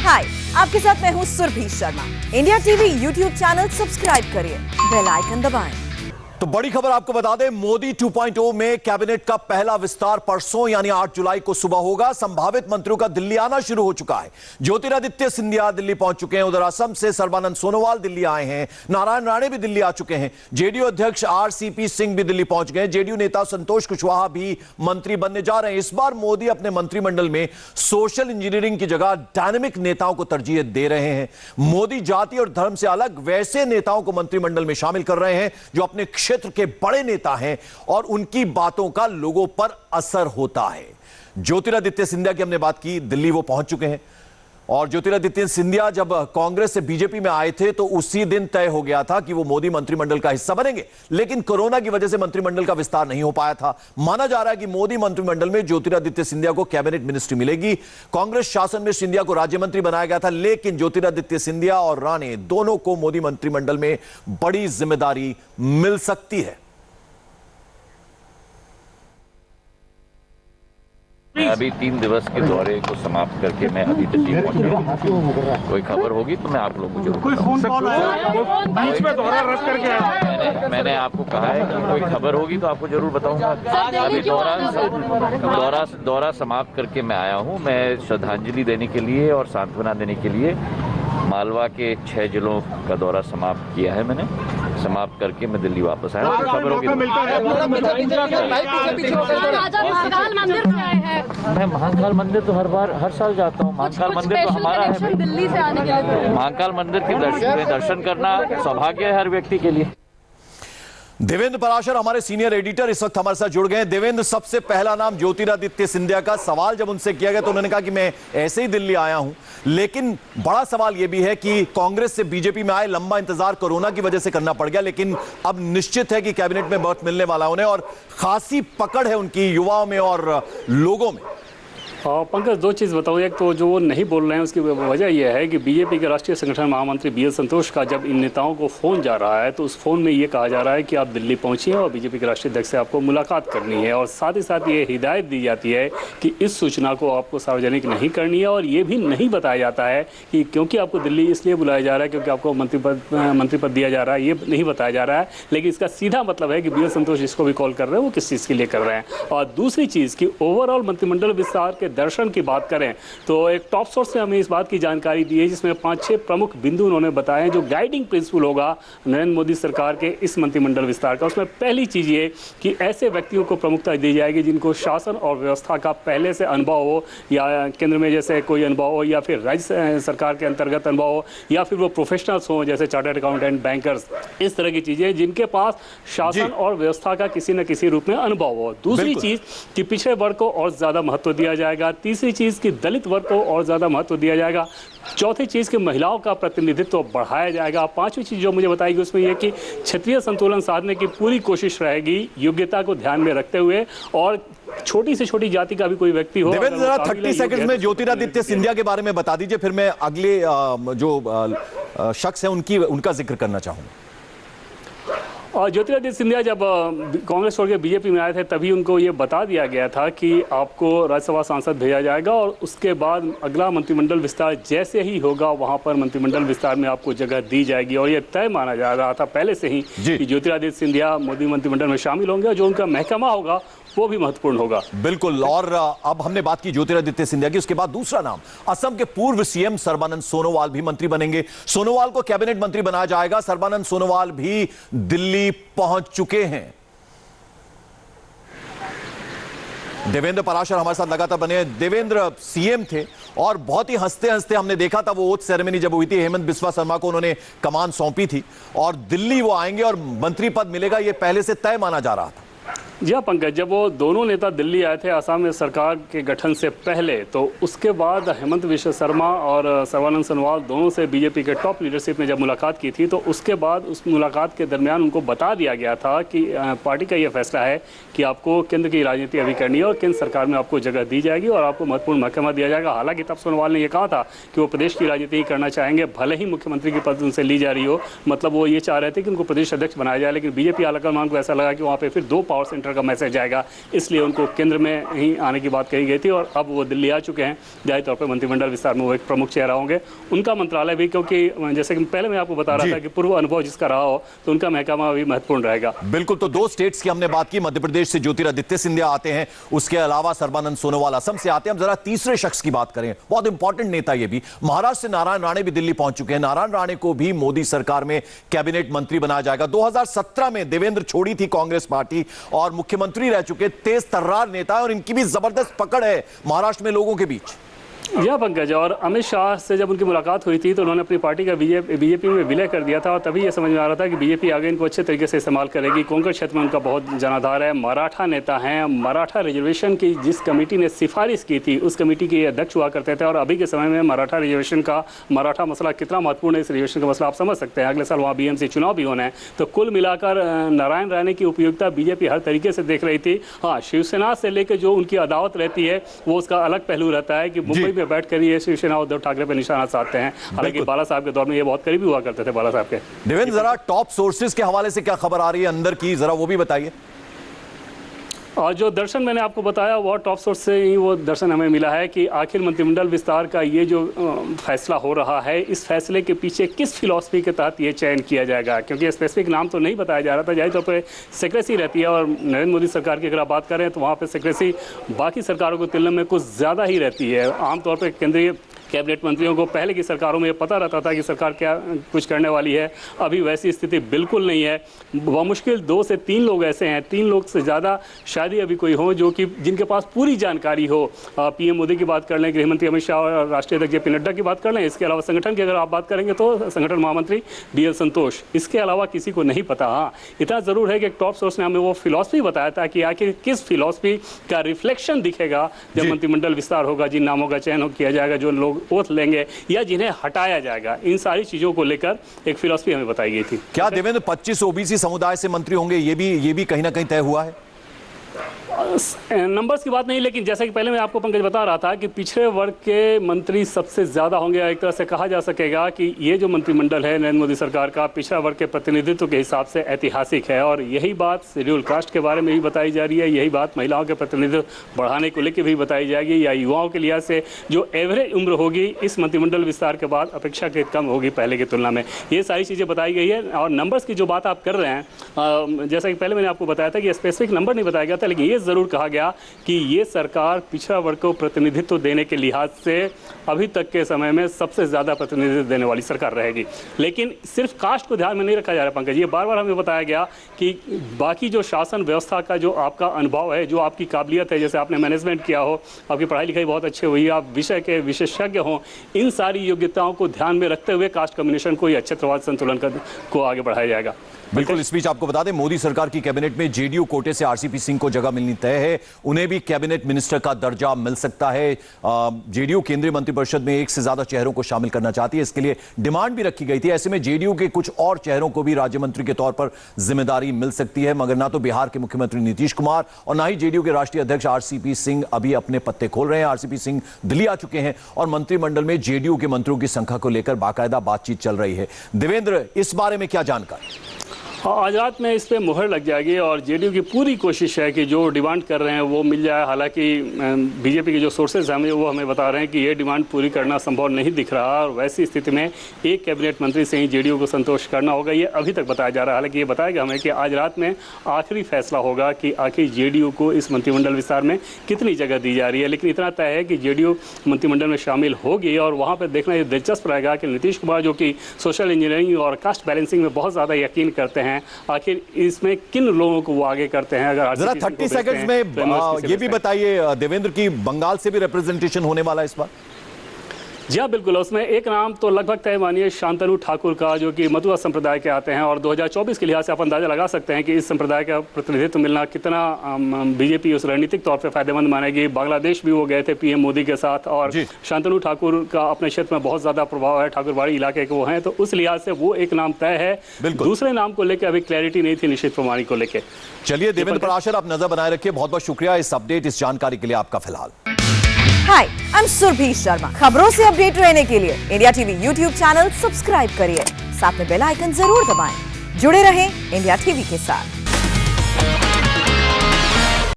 हाय, आपके साथ मैं हूँ Surabhi Sharma. India TV YouTube channel subscribe करिए, बेल आइकन दबाएं। तो बड़ी खबर आपको बता दें, मोदी 2.0 में कैबिनेट का पहला विस्तार परसों यानी 8 जुलाई को सुबह होगा। संभावित मंत्रियों का दिल्ली आना शुरू हो चुका है। ज्योतिरादित्य सिंधिया दिल्ली पहुंच चुके हैं। उधर असम से सर्बानंद सोनोवाल दिल्ली आए हैं। नारायण राणे भी दिल्ली आ चुके हैं। जेडीयू अध्यक्ष आरसीपी सिंह भी दिल्ली पहुंच गए। जेडीयू नेता संतोष कुशवाहा भी मंत्री बनने जा रहे हैं। इस बार मोदी अपने मंत्रिमंडल में सोशल इंजीनियरिंग की जगह डायनेमिक नेताओं को तरजीह दे रहे हैं। मोदी जाति और धर्म से अलग वैसे नेताओं को मंत्रिमंडल में शामिल कर रहे हैं जो अपने क्षेत्र के बड़े नेता हैं और उनकी बातों का लोगों पर असर होता है। ज्योतिरादित्य सिंधिया की हमने बात की, दिल्ली वो पहुंच चुके हैं। और ज्योतिरादित्य सिंधिया जब कांग्रेस से बीजेपी में आए थे तो उसी दिन तय हो गया था कि वो मोदी मंत्रिमंडल का हिस्सा बनेंगे, लेकिन कोरोना की वजह से मंत्रिमंडल का विस्तार नहीं हो पाया था। माना जा रहा है कि मोदी मंत्रिमंडल में ज्योतिरादित्य सिंधिया को कैबिनेट मिनिस्ट्री मिलेगी। कांग्रेस शासन में सिंधिया को राज्य मंत्री बनाया गया था, लेकिन ज्योतिरादित्य सिंधिया और राणे दोनों को मोदी मंत्रिमंडल में बड़ी जिम्मेदारी मिल सकती है। अभी 3 दिवस के दौरे को समाप्त करके मैं अभी दिल्ली पहुंचा। कोई खबर होगी तो मैं आप लोगों को जरूर बताऊंगा। बीच में दौरा रद्द करके आया। मैंने आपको कहा है कि कोई खबर होगी तो आपको जरूर बताऊंगा। अभी दौरा समाप्त करके मैं आया हूं। मैं श्रद्धांजलि देने के लिए और सांत्वना देने के लिए मालवा के 6 जिलों का दौरा समाप्त किया है। मैंने समाप्त करके मैं दिल्ली वापस आया। तो खबर होगी मैं महाकाल मंदिर तो हर साल जाता हूँ। महाकाल मंदिर तो हमारा है। दिल्ली से आने के लिए महाकाल मंदिर के दर्शन करना सौभाग्य है हर व्यक्ति के लिए। देवेंद्र पराशर हमारे सीनियर एडिटर इस वक्त हमारे साथ जुड़ गए हैं। देवेंद्र, सबसे पहला नाम ज्योतिरादित्य सिंधिया का। सवाल जब उनसे किया गया तो उन्होंने कहा कि मैं ऐसे ही दिल्ली आया हूं, लेकिन बड़ा सवाल यह भी है कि कांग्रेस से बीजेपी में आए, लंबा इंतजार कोरोना की वजह से करना पड़ गया, लेकिन अब निश्चित है कि कैबिनेट में बर्थ मिलने वाला उन्हें और खासी पकड़ है उनकी युवाओं में और लोगों में। पंकज, 2 चीज़ बताऊँ। एक तो जो वो नहीं बोल रहे हैं उसकी वजह यह है कि बीजेपी के राष्ट्रीय संगठन महामंत्री बी एल संतोष का जब इन नेताओं को फ़ोन जा रहा है तो उस फ़ोन में ये कहा जा रहा है कि आप दिल्ली पहुंचिए और बीजेपी के राष्ट्रीय अध्यक्ष से आपको मुलाकात करनी है। और साथ ही साथ ये हिदायत दी जाती है कि इस सूचना को आपको सार्वजनिक नहीं करनी है। और ये भी नहीं बताया जाता है कि क्योंकि आपको दिल्ली इसलिए बुलाया जा रहा है क्योंकि आपको मंत्री पद दिया जा रहा है, ये नहीं बताया जा रहा है। लेकिन इसका सीधा मतलब है कि बी एल संतोष जिसको भी कॉल कर रहे हैं वो किस चीज़ के लिए कर रहे हैं। और दूसरी चीज़ कि ओवरऑल मंत्रिमंडल विस्तार के दर्शन की बात करें तो एक टॉप सोर्स से हमें इस बात की जानकारी दी है जिसमें 5-6 प्रमुख बिंदु उन्होंने बताए हैं जो गाइडिंग प्रिंसिपल होगा नरेंद्र मोदी सरकार के इस मंत्रिमंडल विस्तार का। उसमें पहली चीज़ ये कि ऐसे व्यक्तियों को प्रमुखता दी जाएगी जिनको शासन और व्यवस्था का पहले से अनुभव हो, या केंद्र में जैसे कोई अनुभव हो, या फिर राज्य सरकार के अंतर्गत अनुभव हो, या फिर वो प्रोफेशनल्स हों जैसे चार्टर्ड अकाउंटेंट, बैंकर्स, इस तरह की चीज़ें जिनके पास शासन और व्यवस्था का किसी न किसी रूप में अनुभव हो। दूसरी चीज़ कि पिछड़े वर्ग को और ज़्यादा महत्व दिया जाएगा। तीसरी चीज़ कि दलित वर्ग को और ज़्यादा महत्व दिया जाएगा। चौथी चीज़ कि महिलाओं का प्रतिनिधित्व बढ़ाया जाएगा। 5वीं चीज़ जो मुझे बताएगी उसमें यह कि क्षेत्रीय संतुलन साधने की पूरी कोशिश रहेगी योग्यता को ध्यान में रखते हुए, और छोटी से छोटी जाति का भी कोई व्यक्ति हो। देवेंद्र, जरा 30 सेकंड में ज्योतिरादित्य सिंधिया के बारे में बता दीजिए, फिर मैं अगले जो शख्स है उनका जिक्र करना चाहूँगा। और ज्योतिरादित्य सिंधिया जब कांग्रेस छोड़ के बीजेपी में आए थे तभी उनको ये बता दिया गया था कि आपको राज्यसभा सांसद भेजा जाएगा और उसके बाद अगला मंत्रिमंडल विस्तार जैसे ही होगा वहां पर मंत्रिमंडल विस्तार में आपको जगह दी जाएगी। और ये तय माना जा रहा था पहले से ही कि ज्योतिरादित्य सिंधिया मोदी मंत्रिमंडल में शामिल होंगे और जो उनका महकमा होगा वो भी महत्वपूर्ण होगा। बिल्कुल। और अब हमने बात की ज्योतिरादित्य सिंधिया की, उसके बाद दूसरा नाम, असम के पूर्व सीएम सर्बानंद सोनोवाल भी मंत्री बनेंगे। सोनोवाल को कैबिनेट मंत्री बनाया जाएगा। सर्बानंद सोनोवाल भी दिल्ली पहुंच चुके हैं। देवेंद्र पराशर हमारे साथ लगातार बने। देवेंद्र सीएम थे और बहुत ही हंसते हंसते हमने देखा था वो ओथ सेरेमनी जब हुई थी, हेमंत बिस्वा शर्मा को उन्होंने कमान सौंपी थी और दिल्ली वो आएंगे और मंत्री पद मिलेगा, ये पहले से तय माना जा रहा था। जी हाँ पंकज, जब वो दोनों नेता दिल्ली आए थे असम में सरकार के गठन से पहले, तो उसके बाद हेमंत बिस्वा शर्मा और सर्बानंद सोनोवाल दोनों से बीजेपी के टॉप लीडरशिप ने जब मुलाकात की थी तो उसके बाद उस मुलाकात के दरमियान उनको बता दिया गया था कि पार्टी का ये फैसला है कि आपको केंद्र की राजनीति अभी करनी है और केंद्र सरकार में आपको जगह दी जाएगी और आपको महत्वपूर्ण महकमा दिया जाएगा। हालांकि तब सोनोवाल ने यह कहा था कि वो प्रदेश की राजनीति ही करना चाहेंगे, भले ही मुख्यमंत्री की पद उनसे ली जा रही हो। मतलब वो ये चाह रहे थे कि उनको प्रदेश अध्यक्ष बनाया जाए, लेकिन बीजेपी आलाकमान को ऐसा लगा कि वहाँ पर फिर 2 पावर सेंटर लेटर का मैसेज आएगा, इसलिए उनको केंद्र में ही आने की बात कही गई थी और अब वो दिल्ली आ चुके हैं। जाहिर तौर पर मंत्रिमंडल विस्तार में वो एक प्रमुख चेहरा होंगे। उनका मंत्रालय भी, क्योंकि जैसे कि पहले मैं आपको बता रहा था कि पूर्व अनुभव जिसका रहा हो तो उनका महकमा भी महत्वपूर्ण रहेगा। बिल्कुल, तो 2 स्टेट्स की हमने बात की, मध्य प्रदेश से ज्योतिरादित्य सिंधिया आते हैं, उसके अलावा सर्बानंद सोनोवाल असम से आते हैं। हम जरा तीसरे शख्स की बात करें, बहुत इंपॉर्टेंट नेता ये भी, महाराष्ट्र से नारायण राणे भी दिल्ली पहुंच चुके हैं। नारायण राणे को भी मोदी सरकार में कैबिनेट मंत्री बनाया जाएगा। 2017 में देवेंद्र छोड़ी थी कांग्रेस पार्टी और मुख्यमंत्री रह चुके तेज तर्रार नेता, और इनकी भी जबरदस्त पकड़ है महाराष्ट्र में लोगों के बीच। यह पंकज, और अमित शाह से जब उनकी मुलाकात हुई थी तो उन्होंने अपनी पार्टी का बीजेपी में विलय कर दिया था और तभी यह समझ में आ रहा था कि बीजेपी आगे इनको अच्छे तरीके से इस्तेमाल करेगी। कोंकण क्षेत्र में उनका बहुत जनाधार है, मराठा नेता हैं। मराठा रिजर्वेशन की जिस कमेटी ने सिफारिश की थी उस कमेटी के अध्यक्ष हुआ करते थे और अभी के समय में मराठा रिजर्वेशन का, मराठा मसला कितना महत्वपूर्ण है, इस रिजर्वेशन का मसला आप समझ सकते हैं। अगले साल वहाँ BMC चुनाव भी होना है, तो कुल मिलाकर नारायण राणे की उपयोगिता बीजेपी हर तरीके से देख रही थी। हाँ, शिवसेना से लेकर जो उनकी अदावत रहती है वो उसका अलग पहलू रहता है कि मुंबई में बैठ कर ये शिवसेना उद्धव ठाकरे पर निशाना साधते हैं। हालांकि बाला साहब के दौर में ये बहुत करीबी हुआ करते थे बाला साहब के। देवेंद्र, जरा टॉप सोर्सेज के हवाले से क्या खबर आ रही है अंदर की, जरा वो भी बताइए। और जो दर्शन मैंने आपको बताया वो टॉप सोर्स से ही वो दर्शन हमें मिला है कि आखिर मंत्रिमंडल विस्तार का ये जो फैसला हो रहा है, इस फैसले के पीछे किस फिलॉसफी के तहत ये चयन किया जाएगा, क्योंकि स्पेसिफिक नाम तो नहीं बताया जा रहा था। जाहिर तौर पर सेक्रेसी रहती है और नरेंद्र मोदी सरकार की अगर आप बात करें तो वहाँ पर सेक्रेसी बाकी सरकारों की तुलना में कुछ ज़्यादा ही रहती है। आमतौर पर केंद्रीय कैबिनेट मंत्रियों को पहले की सरकारों में ये पता रहता था कि सरकार क्या कुछ करने वाली है, अभी वैसी स्थिति बिल्कुल नहीं है। मुश्किल 2 से 3 लोग ऐसे हैं, 3 लोग से ज़्यादा शायद ही अभी कोई हो जो कि जिनके पास पूरी जानकारी हो। PM मोदी की बात कर लें, गृहमंत्री अमित शाह और राष्ट्रीय अध्यक्ष JP नड्डा की बात कर लें, इसके अलावा संगठन की अगर आप बात करेंगे तो संगठन महामंत्री BL संतोष, इसके अलावा किसी को नहीं पता। हाँ, इतना ज़रूर है कि एक टॉप सोर्स ने हमें वो फिलॉसफी बताया था कि आखिर किस फिलॉसफी का रिफ्लेक्शन दिखेगा जब मंत्रिमंडल विस्तार होगा, जिन नामों का चयन किया जाएगा, जो लोग ओथ लेंगे या जिन्हें हटाया जाएगा, इन सारी चीजों को लेकर एक फिलॉसफी हमें बताई गई थी। क्या देवेंद्र 25 OBC समुदाय से मंत्री होंगे, ये भी कहीं ना कहीं तय हुआ है? नंबर्स की बात नहीं, लेकिन जैसा कि पहले मैं आपको पंकज बता रहा था कि पिछड़े वर्ग के मंत्री सबसे ज़्यादा होंगे। एक तरह से कहा जा सकेगा कि ये जो मंत्रिमंडल है नरेंद्र मोदी सरकार का, पिछड़ा वर्ग के प्रतिनिधित्व के हिसाब से ऐतिहासिक है। और यही बात शेड्यूल कास्ट के बारे में भी बताई जा रही है, यही बात महिलाओं के प्रतिनिधित्व बढ़ाने को लेकर भी बताई जाएगी, या युवाओं के लिहाज से जो एवरेज उम्र होगी इस मंत्रिमंडल विस्तार के बाद अपेक्षाकृत कम होगी पहले की तुलना में। ये सारी चीज़ें बताई गई है। और नंबर्स की जो बात आप कर रहे हैं, जैसा कि पहले मैंने आपको बताया था कि स्पेसिफिक नंबर नहीं बताया गया था, लेकिन ये ज़रूर कहा गया कि ये सरकार पिछड़ा वर्ग को प्रतिनिधित्व देने के लिहाज से अभी तक के समय में सबसे ज़्यादा प्रतिनिधित्व देने वाली सरकार रहेगी। लेकिन सिर्फ कास्ट को ध्यान में नहीं रखा जा रहा पंकज, ये बार बार हमें बताया गया कि बाकी जो शासन व्यवस्था का जो आपका अनुभव है, जो आपकी काबिलियत है, जैसे आपने मैनेजमेंट किया हो, आपकी पढ़ाई लिखाई बहुत अच्छी हुई, आप विषय के विशेषज्ञ हों, इन सारी योग्यताओं को ध्यान में रखते हुए कास्ट कम्युनिकेशन को या क्षेत्रवाद संतुलन को आगे बढ़ाया जाएगा। बिल्कुल, इस बीच आपको बता दें मोदी सरकार की कैबिनेट में JDU कोटे से RCP सिंह को जगह मिलनी तय है, उन्हें भी कैबिनेट मिनिस्टर का दर्जा मिल सकता है। JDU केंद्रीय मंत्रिपरिषद में 1 से ज्यादा चेहरों को शामिल करना चाहती है, इसके लिए डिमांड भी रखी गई थी। ऐसे में JDU के कुछ और चेहरों को भी राज्य मंत्री के तौर पर जिम्मेदारी मिल सकती है, मगर ना तो बिहार के मुख्यमंत्री नीतीश कुमार और ना ही JDU के राष्ट्रीय अध्यक्ष RCP सिंह अभी अपने पत्ते खोल रहे हैं। RCP सिंह दिल्ली आ चुके हैं और मंत्रिमंडल में JDU के मंत्रियों की संख्या को लेकर बाकायदा बातचीत चल रही है। देवेंद्र, इस बारे में क्या जानकारी? आज रात में इस पर मुहर लग जाएगी और JDU की पूरी कोशिश है कि जो डिमांड कर रहे हैं वो मिल जाए। हालांकि बीजेपी के जो सोर्सेज हैं वो हमें बता रहे हैं कि ये डिमांड पूरी करना संभव नहीं दिख रहा, और वैसी स्थिति में एक कैबिनेट मंत्री से ही JDU को संतोष करना होगा, ये अभी तक बताया जा रहा है। हालांकि ये बताया गया हमें कि आज रात में आखिरी फैसला होगा कि आखिर JDU को इस मंत्रिमंडल विस्तार में कितनी जगह दी जा रही है। लेकिन इतना तय है कि JDU मंत्रिमंडल में शामिल होगी और वहाँ पर देखना ये दिलचस्प रहेगा कि नीतीश कुमार, जो कि सोशल इंजीनियरिंग और कास्ट बैलेंसिंग में बहुत ज़्यादा यकीन करते हैं, आखिर इसमें किन लोगों को वो आगे करते हैं। अगर जरा 30 सेकंड्स में ये भी बताइए देवेंद्र की बंगाल से भी रिप्रेजेंटेशन होने वाला है इस बार? जी हाँ, बिल्कुल। उसमें एक नाम तो लगभग तय मानिए शांतनु ठाकुर का, जो कि मधुआ संप्रदाय के आते हैं, और 2024 के लिहाज से आप अंदाजा लगा सकते हैं कि इस संप्रदाय का प्रतिनिधित्व मिलना कितना बीजेपी उस रणनीतिक तौर पे फायदेमंद मानेगी। बांग्लादेश भी वो गए थे PM मोदी के साथ, और शांतनु ठाकुर का अपने क्षेत्र में बहुत ज़्यादा प्रभाव है, ठाकुरबाड़ी इलाके के वो हैं, तो उस लिहाज से वो एक नाम तय है। दूसरे नाम को लेकर अभी क्लैरिटी नहीं थी निश्चित प्रमाणी को लेकर। चलिए देवेंद्र पराशर, आप नजर बनाए रखिए, बहुत बहुत शुक्रिया इस अपडेट, इस जानकारी के लिए आपका। फिलहाल हाय, आई एम सुरभि शर्मा। खबरों से अपडेट रहने के लिए India TV YouTube channel subscribe करिए, साथ में बेल आइकन जरूर दबाएं। जुड़े रहें इंडिया टीवी के साथ।